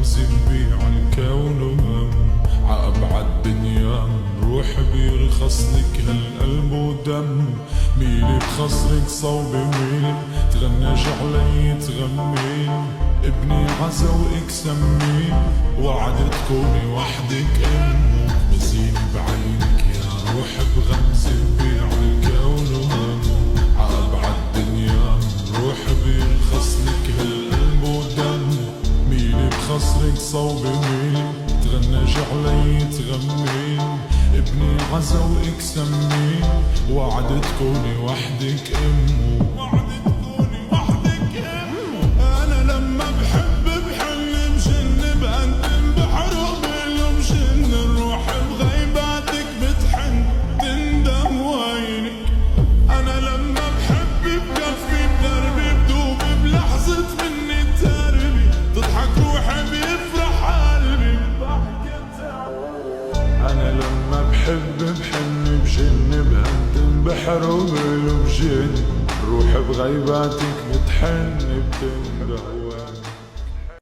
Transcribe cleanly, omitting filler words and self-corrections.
بغمز ببيع الكون وهم عأبعد دنيا روح بيرخص لك هالقلب ودم ميلي بخصرك صوب ميلي تغنج علي تغمين ابني عزا واكسمين وعد تكوني وحدك امه مزين بعينك يا روح بغمز ببيع الكون وهم عأبعد دنيا روح بيرخص لك هالقلب ودم ميلي بخصرك صوب ميلي تغنج علي تغمين ابني عزا واكسمين وعد تكوني وحدك امه وعد تكوني وحدك امه انا لما بحب بحن مجن بقدم بحرق بالمجن الروح بغيباتك بتحن تندم وينك انا لما بحب بكفي بدربي بدوب بلحظة مني تربي تضحك روحي بيفرح قلبي أنا لما بحب بحن بجن بهندم بحروب بجن روح بغيباتك بتحن بتندم